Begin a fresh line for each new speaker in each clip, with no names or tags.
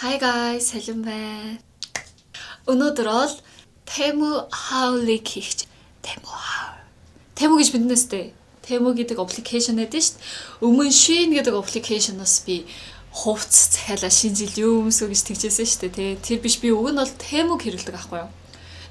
Hi guys, салин байна. Өнөөдөр бол Temu Haul-ыг хийх. Temu Haul. Temu гэж биднээстэй. Temu гэдэг application байдаг шүү дээ. Өмнө Shein гэдэг application-оос би хувцас захиалаа шинжил юу өмсөө гэж тэгжсэн шүү дээ. Тэр биш би уг нь бол Temu хэрэглэдэг аахгүй юу.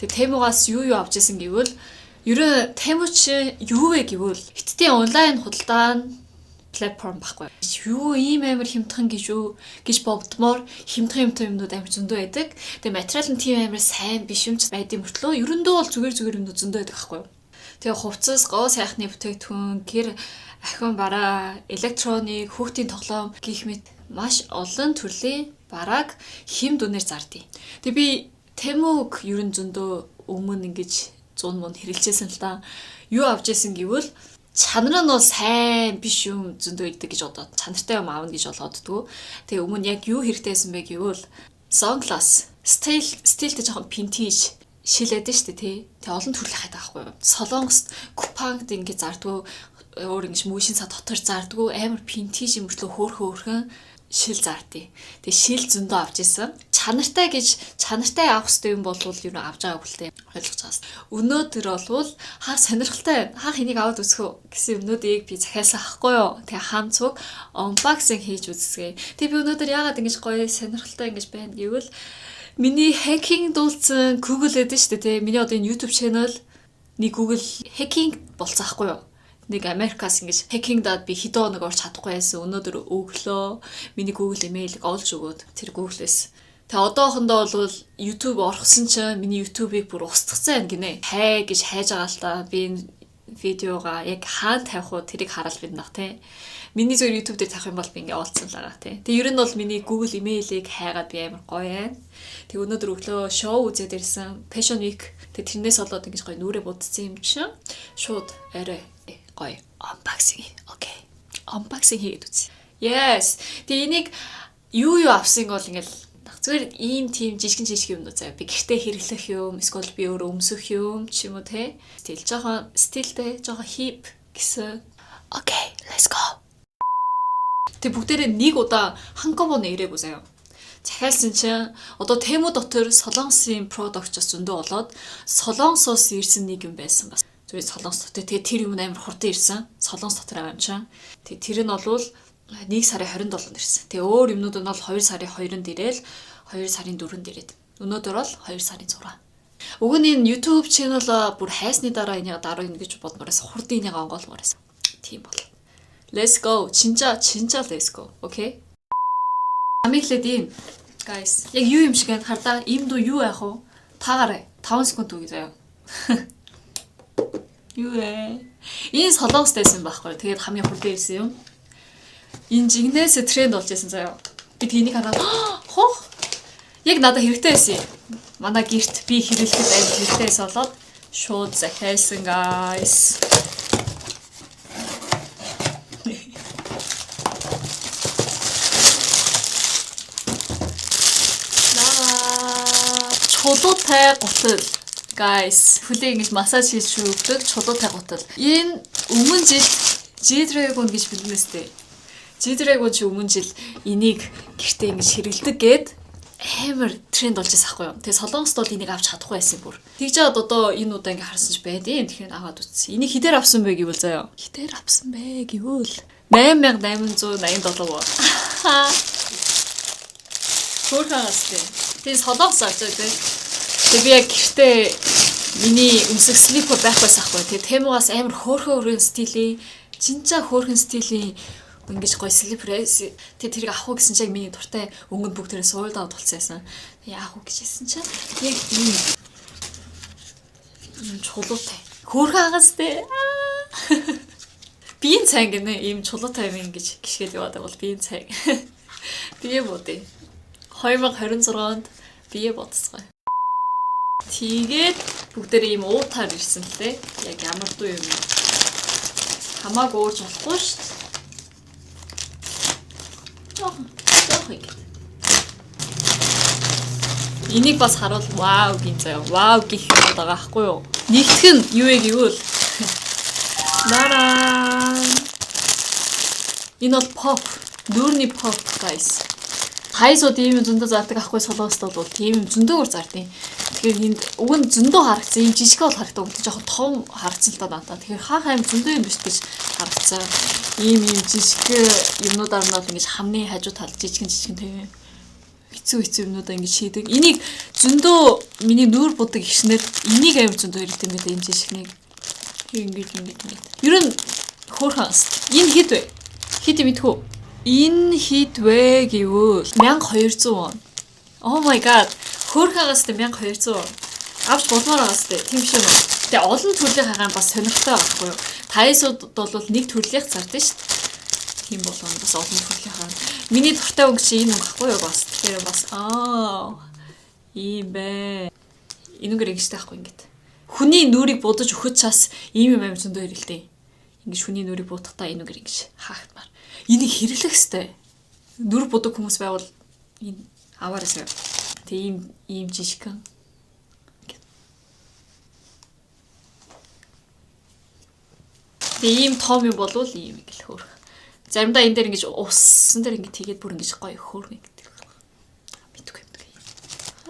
Тэгээ Temu-гаас юу авч ирсэн гэвэл ерөө Temu чи юу вэ гэвэл хиттийн онлайн худалдаа платформ байхгүй. Юу ийм амар хямдхан гэж бовдмоор хямдхан юмнууд амар зөндөө байдаг. Тэгээ материал нь тийм амар сайн биш юм ч байдсан мөртлөө ерөндөө бол зүгээр юмнууд зөндөө байдаг байхгүй. Тэгээ хувцас, гоо сайхны бүтээгдэхүүн, гэр ахин бараа, электроник, хүүхдийн тоглоом гэх мэт маш олон төрлийн барааг хямд үнээр зардыг. Тэгээ би Temu-г ерөн зөндөө өмнө ингэж 100 мөн хэрэглэжсэн л да. Юу авч исэн гэвэл чанар нь бол сайн биш юм зөндөө идэг гэж бодоод чанартай юм аавна гэж боддгоо. Тэгээ өмнө яг юу хэрэгтэйсэн бэ гэвэл sunglass, стилтэй жоохон vintage шилээд штэ тий. Тэгээ олон төрлийн хайдаг байхгүй юу. Солонгост купангд ингэ зардгуу өөр ингэ мөшин цаа дотор зардгуу амар vintage юм мөртлөө хөөхөн шил зардыг. Тэгээ шил зөндөө авч исэн. Чанартай авах хэрэгтэй юм бол юу н авч байгаа бүлтэй ойлгож байгаас. Өнөөдөр болвол хаа сонирхолтой хаа хэнийг аваад үзэх үү гэсэн юмнуудыг би захиалсан ахгүй юу. Тэгээ хаан цуг unboxing хийж үзье. Тэгээ би өнөөдөр яагаад ингэж гоё сонирхолтой ингэж байна гэвэл миний hacking дуулсан Google эдэн шүү дээ. Миний одоо энэ YouTube channel нэг Google hacking болцсон ахгүй юу. Нэг Америкаас ингэж hacking-даад би хэдэн хоног орч чадахгүй байсан. Өнөөдөр өглөө миний Google email-ийг олж өгөөд тэр Google-ээс. Тэгээ одоохондоо бол YouTube орхсон чинь миний YouTube-ыг бүр устгацсан гинэ. Хай гэж хайж байгаа л та. Би энэ видеога яг хаана тавих уу тэрийг хараад биднах тий. Миний зөв YouTube дээр тавих юм бол би ингэ олцсон л байгаа тий. Тэгээ ер нь бол миний Google email-ийг хайгаад би амар гоё байна. Тэгээ өнөөдөр өглөө шоу үзээд ирсэн. Fashion Week. Тэгээ тэрнээс болоод ингэж гоё нүрээ будцсан юм чинь шууд арай гоё unboxing. Окей. Unboxing хийгээд үз. Yes. Тэгээ энийг юу авсан бол ингээл зүгээр ийм тийм жижигэн юмнууд заяа. Би гэртээ хэрэглэх юм, эсвэл би өөрөө өмсөх юм ч юм уу те. Стилтэй, жоохон hip гэсэн. Окей, let's go. Тэг бүгдээрээ нэг удаа ханковоо нэрээгүй заяа. Захиалсан чинь одоо Temu дотор солонгосын продукт ч зөндөө болоод солонгосоос ирсэн нэг юм байсан бас. Зүгээр солонгос дотор тэгээ тэр юм амар хурдан ирсэн. Солонгос дотор байгаа юм чинь. Тэгээ тэр нь болвол 1 сарын 27-нд ирсэн. Тэгээ өөр юмнууд нь бол 2 сарын 2-нд ирээл 2 сарын 4-нд ирээд. Өнөөдөр бол 2 сарын 6. Уг нь энэ YouTube channel бүр хайсны дараа энийг даруйна гэж бодмоорээс хурдан энийг онгоолмоорээс. Тийм бол. Let's go. Чинжа let's go. Okay? Амиглээд ийм. Guys, яг юу юм шиг байна хардаа. Им дуу юу яах вэ? Таагаарай. 5 секунд үгүй заяа. Юу вэ? Энэ солонгост байсан байхгүй. Тэгээд хамгийн хурдан ирсэн юм. Энэ жигнээс тренд болж байсан заяа. Би тэнийг хараад хох яг надад хэрэгтэй байсан юм. Манай гэрт би хэрэглэхэд амар хэрэгтэйс болоод шууд захиалсан guys. Чулуутай гутал guys. Хүлээ ингэж массаж хийж өгдөг чулуутай гутал. Энэ өмнө жил G-Dragon гэж биднээстэй. G-Dragon чи өмнө жил энийг гэртээ ингэж хэрэглэдэг гэд амар тренд болж байсан хгүй юу. Тэгээ солонгост бол энийг авч чадахгүй байсан бүр. Тэгжээд одоо энэ удаа ингэ харсан ч байдیں۔ Тэгэхээр аваад үзсэн. Энийг хідээр авсан бэ гэвэл заяа. Хідээр авсан бэ гэвэл 8887 уу. Хөөхөөс тий. Тэгээ солонгос авчаа тий. Тэгээ би яг гэртээ миний өмсөх слипер байх байсан хгүй. Тэгээ Temu-гаас амар хөөхөн стилийн, жинжаа хөөхөн стилийн ингэж гоё слиперээс тэрийг авах уу гэсэн чинь миний дуртай өнгөнд бүгдээрээ суулдаад болцсон байсан. Яах уу гэж хэлсэн чинь яг ийм чулуутай. Хөөрхөн хагастай. Биеийн цай гэнэ ийм чулуутай юм ингэж гიშгээд яваад бол биеийн цай. Бие бодъё. 2026-нд бие бодцгоо. Тэгээд бүгдээрээ ийм уутаар ирсэн л дээ. Яг ямар дуу юм. Хамаагүй уурж болохгүй шүү дээ. Энийг бас харуул вау гин заяа. Вау гэх юм байгаа байхгүй юу? Нэгтгэх нь юу вэ гэвэл нараа. Энэ бол pop, нүүрний pop guys. Тайсууд ийм зөндөө зардаг ахгүй солонгост бол тийм зөндөөгөр зардیں۔ Тэгэхээр энд уг нь зөндөө харагдсан. Ийм жижиг бол харагдав. Тэгж жоохон том харагдсан л да надад. Тэгэхээр хаах аим зөндөө юм биш гэж харагдсан. Ийм жижиг юмнуудаар нь бол ингэж хамны хажуу талд жижигэн тийм хэцүү юмнуудаа ингэж шийдэг. Энийг зөндөө миний нүүр будаг гişнэр энийг аим зөндөө ирэх юм байна энэ жижигнийг. Ингэж. Ер нь хөөрхөн. Энэ хэд вэ? Хэд мэдхүү? Энэ хэд вэ гэвэл 1200 вон. Oh my god. Хөөрхөнээс 1200 вон. Авч болмоор байгаас тийм шиг юм. Тэгээ олон төрлийн хагаан бас сонирхолтой байхгүй юу? Тайсууд бол нэг төрлийнх зардсан шүү дээ. Тийм болгоно бас олон төрлийн хагаан. Миний дуртай өнгө чи энэ өнгө ахгүй юу бас. Тэгэхээр бас ийм бэ. Энэ өнгөр ингэжтэй ахгүй ингээд. Хүний нүрийг будаж өгөх чаас ийм юм амир зөндөө хэрэлтэй. Ингэж хүний нүрийг будахтаа энэ өнгөр ингэж хаахтмаар. Энийг хэрэглэх хэвээр. Нүр будаг хүмүүс байвал энэ аваарайсаа. Тэгээ ийм жижигхан. Тэгээ ийм том юм болвол ийм гэл хөөх. Заримдаа энэ дээр ингэж усан дээр ингэ тийгээд бүр ингэж гоё хөөрнө гэдэг. Мэдгүй юм.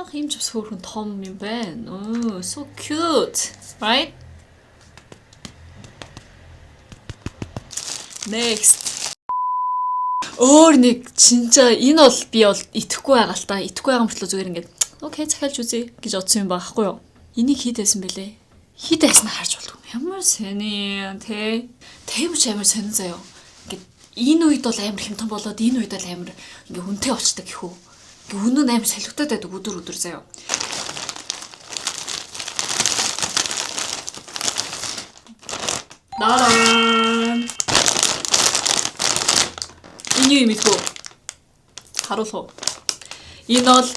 Ах ийм ч бас хөөрхөн том юм байна. Oh, so cute. Right? Next. Өөр нэг чинчаа энэ бол би бол итгэхгүй байгаа л та. Итгэхгүй байгаа мөртлөө зүгээр ингээд окей захиалж үзье гэж бодсон юм байхгүй юу? Энийг хийд байсан бэлээ. Хийд байсан харж болов. Ямар сони тэ. Тэмч амар сонин заяа. Ингээд энэ үед бол амар хэмтэн болоод энэ үед бол амар ингээ хүнтэй болчдаг гэх үү. Ингээ хүн нь амар салхитаад байдаг өдөр заяа. Даран. Энэ юм ийгөө харуулах. Энэ бол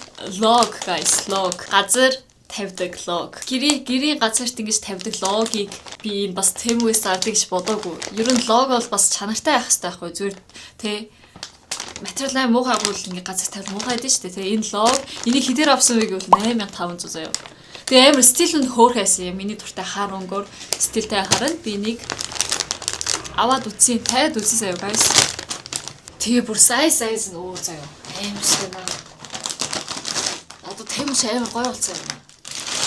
log guys, log. Газар тавьдаг log. Гэрийн газарт ингэж тавьдаг логийг би энэ бас Temu-ээс авдаг гэж бодоогүй. Ер нь log бол бас чанартай байх хэрэгтэй байхгүй зүгээр тэ материалаа муухай гол ингэ газар тавих муухай дээ шүү дээ тэ. Энэ log энийг хэдээр авсан вэ гэвэл 8500 заяа. Тэгээ амар стил нь хөөрхөөсөн юм. Миний дуртай хар өнгөөр стилтэй харна. Би нэг аваад үтсийн тайд үтсээ заяа guys. Тэгээ бүр size нь өөр заяа. Амар шина. Одоо Temu амар гоё болцсон юм.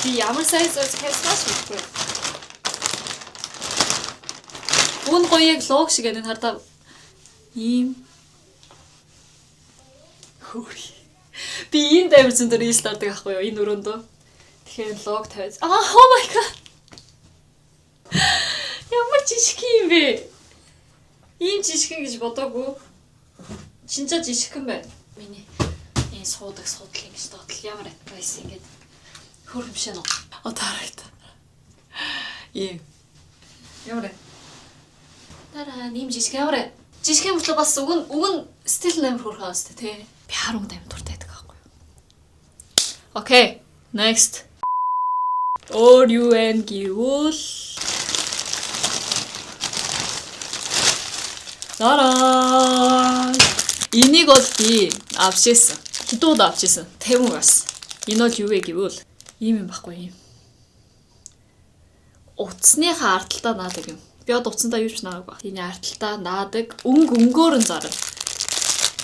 Би ямар size-аар захиалснаас мэдгүй. Гүн гоё яг лог шиг энэ хардаа ийм хөөри. Би энэ амар зөндөр рестардаг ахгүй юу энэ өрөөндөө. Тэгэхээр лог тавьж. Oh my god. Ямар жижиг юм бэ? Ийм жижиг гэж бодоогүй. Шинжаа жижигхэн байна. Миний энэ суудаг судлын гэж доотлол ямар адвайс ингэж хөрөм шин уу. Отарайт. Ийм. Ямар. Дараа нэм жижиг ямар. Жижиг юм болоо бас уг нь стил амар хөрхөн өстэй тий. Би харуунд амар дуртай байдаг аахгүй юу. Okay, next. Or you and гэвэл Дараа. Энийг бол би авчихсан. Хэдүүд авчихсан. Temu-аас. Энэ бол юу вэ гэвэл ийм юм баггүй юм. Утасныхаа ардталтаа наадаг юм. Би одоо утсандаа юу ч наагагүй. Эний ардталтаа наадаг өнгөөр нь зарна.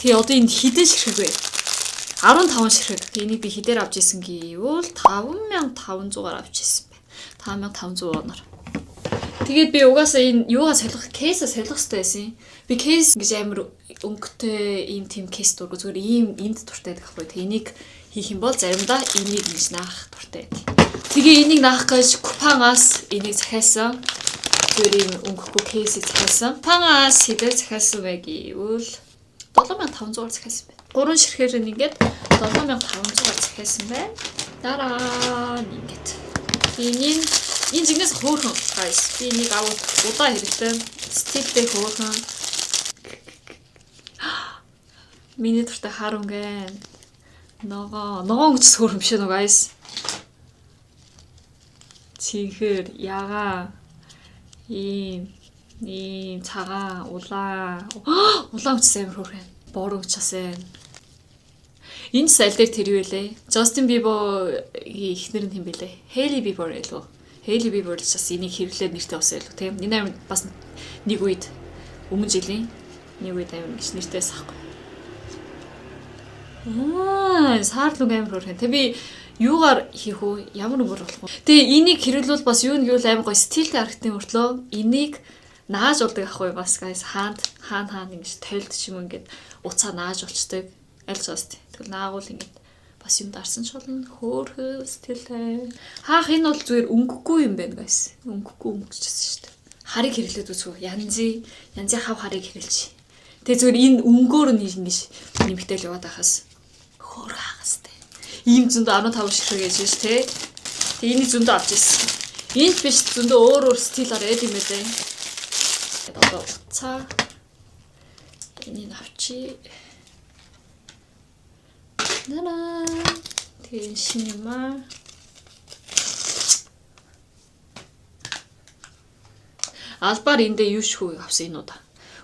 Тэгээ одоо энэ хэдэн ширхэг вэ? 15 ширхэг. Энийг би хэдээр авч исэн гэвэл 5500-аар авч исэн байна. 5500 оноор. Тэгээд би угаасаа энэ юугаа солих, кейсээ солих хэрэгтэй байсан. Би кейс гэж амар өнгөтэй ийм тим кейс дургу зүгээр ийм энд дуртай байдаг байхгүй. Тэгээ энийг хийх юм бол заримдаа энийг ингэж наах дуртай байдаг. Тэгээ энийг наах гэж купангаас энийг захиалсан. Зүгээр ийм өнгөхгүй кейсийг захиалсан. Купангаас хэдээр захиалсан вэ гэвэл 7500-аар захиалсан байна. 3 ширхээр нь ингээд 7500-аар захиалсан байна. Дараа нь ингээд. Энэ зигнээс хөөрхөн guys. Би нэг аваад удаа хэрэгтэй. Стилтэй хөөрхөн. Миний дуртай хар өнгөн. Ногоон өнгөс хөөрхөн биш үү guys. Чихэр ягаа. Ийм цагаан улаан өнгөс амар хөөрхөн. Бор өнгөс энэ. Энэ стайл дээр тэр юу вэ? Justin Bieber-ийн эхнэр нь хэм бэлээ? Hailey Bieber илүү. Hailey Bieber ч бас энийг хэрэглээд нэртэй болсон илүү тийм. Энэ амар бас нэг үед өмнө жилийн нэг үед амар гэж нэртэйс ахгүй. Саарлуг амар хөөрхөн. Тэ би юугаар хийх үү? Ямар өнгөөр болох вэ? Тэгээ энийг хэрэлвэл бас юу нэг амар гоё стилтэй харагдсан мөртлөө энийг нааж болдог ахгүй бас guys хаан ингэж тойлд ч юм ингээд уцаа нааж болчдөг. Аль цаас тэгвэл наагуул ингээд бас юм дарсан ч болно хөөрхөн стилтэй. Хаах энэ бол зүгээр өнгөхгүй юм байна guys. Өнгөчихсэн шүү дээ. Харыг хэрэлээд үзгүй. Янзын хав харыг хэрэлж. Тэгээ зүгээр энэ өнгөөр нь ингэж нэмэгдээл яваад байхаас хөөр хагастай. Ийм зөндөө 15 ширхэг гэж байна тий. Тэгээ энийг зөндөө авч ирсэн. Энд биш зөндөө өөр стилээр эд юм ээ. Одоо цаа энийг авчи. Нана. Тэгээ шинэ юм аа. Албаар эндээ юу шхүү авсан энэ удаа.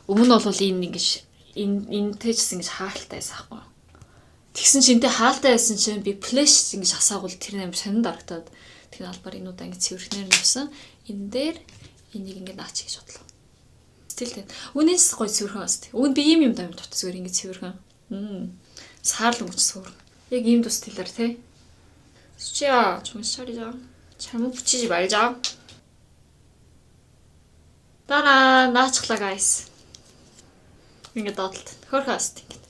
Өмнө нь бол энэ ингэж энтэй ч ингэж хаалттай байсан ахгүй. Тэгсэн чинь энтэй хаалттай байсан чинь би флэш ингэж асаагвал тэр амар сонинд харагдаад тэр албаар энэ удаа ингэ цэвэрхнээр нь авсан. Энэ дээр энийг ингэ наач гэж бодлоо. Стилтэй. Үнэнс гоё цэвэрхэн баст. Үн би ийм юм даа тутас зүгээр ингэ цэвэрхэн. Саарлан хүчсөөр. Яг ийм дус стилээр тий. 수지야, 정신 차리자. 잘못 붙이지 말자. 따란 나아치клаа guys. Ингээд доотлоо. Хөрхөөст ингээд.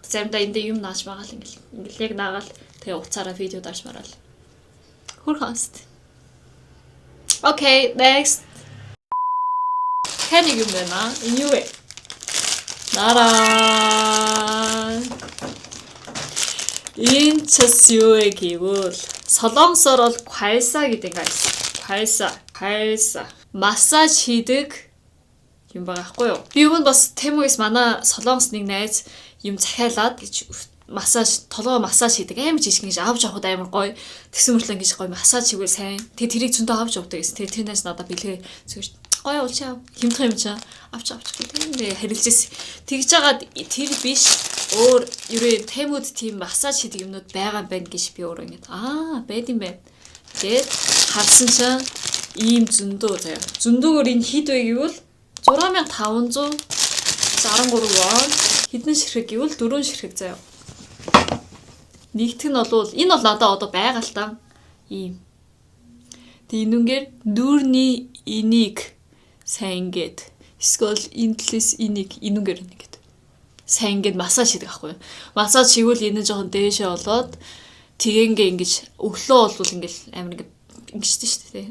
Заримдаа эндээ юм нааж байгаа л ингээд яг наагаал тэгээ уцаараа видео дарж мараал. Хөрхөөст. Okay, next. Хэнийг юм байна? Энэ юу вэ? 나란. Энэ цэс юу вэ гэвэл солонгосоор бол 괄사 гэдэг guys. 괄사. Массаж хийдэг юм байгаа хгүй юу? Би өмнө бас Тэмүгээс манай солонгос нэг найз юм захиалаад гэж массаж, толгой массаж хийдэг амар жижиг гэж авч авахд амар гоё. Тэгсэн мөртлөө ингэж гоё массаж хийвэл сайн. Тэгээ тэрийг зөндөө авч авдаг гэсэн. Тэгээ тэр найз надад бэлгээ зүгээр гоё уулчаа. Хэмтэх юм чаа. Авч тэгээ харилцээс. Тэгж жагаад тэр биш өөр ерөө Тэмүд тийм массаж хийдэг юмнууд байгаа байна гэж би өөрөө ингэж байд юм байна. Тэгээд харсан чинь ийм зөндөө заяа. Зөндөөөр энэ хэд вэ гэвэл 6513 вон. Хэдэн ширхэг гэвэл 4 ширхэг заяа. Нэгтгэн нь бол энэ бол надад одоо байгаа л та. Ийм. Тэгээ энүүгээр дүүрний энийг сайн ингээд эсвэл инглис энийг энүүгээр ингээд сайн ингээд массаж хийдэг аахгүй. Массаж хийвэл энэ жоохон дээшээ болоод тэгээгээ ингэж өглөө болвол ингээл амар ингэж шүү дээ.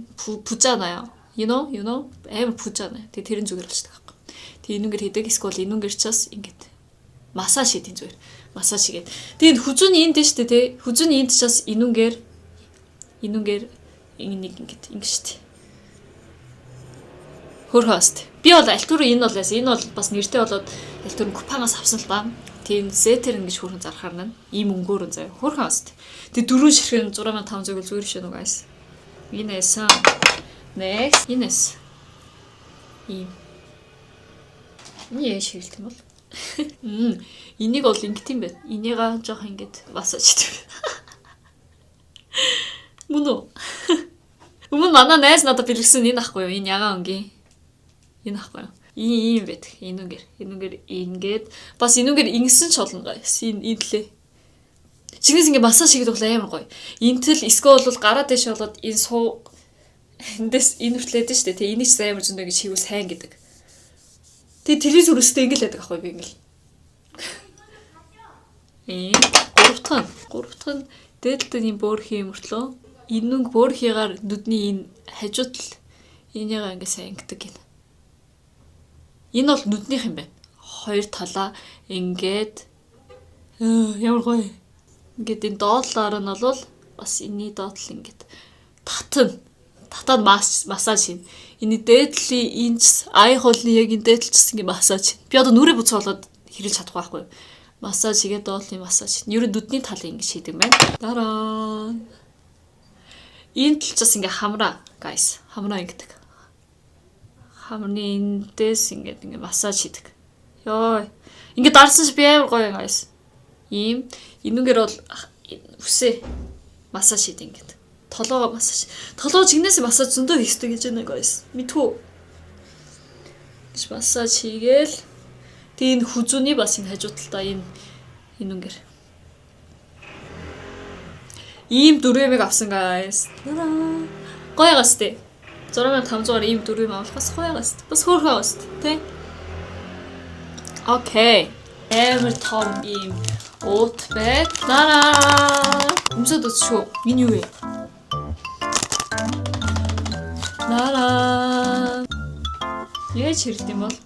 Пужанаё. You know? Амар пужанаё. Тэгээ тэрэн зүгээр болчихдаг аахгүй. Тэгээ энүүгээр хийдэг эсвэл энүүгээр чаас ингээд массаж хийдэг зүгээр. Массаж хийгээд. Тэгээ хүзүүний энд шүү дээ, тэ. Хүзүүний энд чаас энүүгээр энийг ингээд ингэж шүү дээ. Хөрхөөст. Би бол альтур энэ бол байсан. Энэ бол бас нэртэй болоод альтур купанаас авсан л ба. Тийм сетер ингэж хөрхөн зархаар нь ийм өнгөөр заяа. Хөрхөөст. Тэгээ 4 ширхэг 6500 гэл зүгээр шээ нүгээс. Инээс. Next. Инээс. Ийм. Яа шилт юм бол. Энийг бол ингэт юм байна. Энийга жоох ингэж массаж хийдэг. Мөн үү? Өмнө манай найз надад бэлгсэн энэ ахгүй юу? Энэ ягаан өнгийн. Энэ ахгүй юу? Ийм байдаг. Энүүгээр ингээд бас энүүгээр ингэсэн ч болно guys. Энэ лээ. Чингээс ингэ массаж хийгээд бол амар гоё. Энтэл эсвэл бол гараа дэш болоод энэ суу эндээс энэ хүртлээд шүү дээ. Тэ энийг ч амар зөндөө гэж хийвэл сайн гэдэг. Тэгээ телевиз өрөөстэй ингэ л байдаг ахгүй би ингэ. Гуравтхан дээдлээ юм бөөрхийн мөртлөө энүүг бөөрхийгээр нүдний энэ хажуудл энийгээ ингэ сайн ингэдэг юм. Энэ бол нүднийх юм байна. Хоёр талаа ингээд ямар гоё. Ингээд энэ доотлоор нь бол бас энэний доотл ингээд татаад массаж хийн. Энэ дээдлийн энэ ай холны яг энэ дээдлчс ингээд массаж хийн. Би одоо нүрээ буцаалаад хэрэлж чадахгүй байхгүй. Массаж хийгээд доотлын массаж. Ер нь нүдний талыг ингээд шийдэг байна. Дараа. Энэ талчаас ингээд хамраа guys. Хамраа ингэдэг. Хамрын эндээс ингээд массаж хийдэг. Йоо. Ингээд дарсан чи би амар гоё guys. Ийм энүүгээр бол үсээ массаж хийдэг ингээд. Толгоо массаж. Толгоо чигнээс массаж зөндөө хийдэг гэж байна guys. Мэдхүү. Гэж массаж хийгээл Тэгээ энэ хүзүүний бас энэ хажуудалтаа энэ үнгээр. Ийм 4-ыг авсан guys. Гоё гастэй. 6500-аар ийм 4 авах бас гоё гастэй. Бас хөөрхөн гастэй, тий? Окей. Амар том ийм Outback. Нараа. Өмсөд өсшөө. Энэ юу вэ? Нараа. Яаж хэрэг юм бол?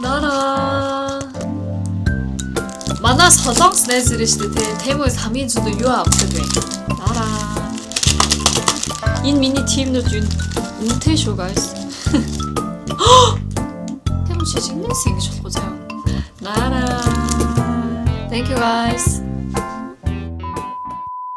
Нараа. Манаас Солонгос найз ирэн штэ тий. Тэмээс хамгийн зүг юу авдаг вэ? Нараа. Энэ миний тимнүүд юу? Үнэтэй шүү guys. Тэмээс шижигнээс ингэж болохгүй заяа. Нараа. Thank you guys.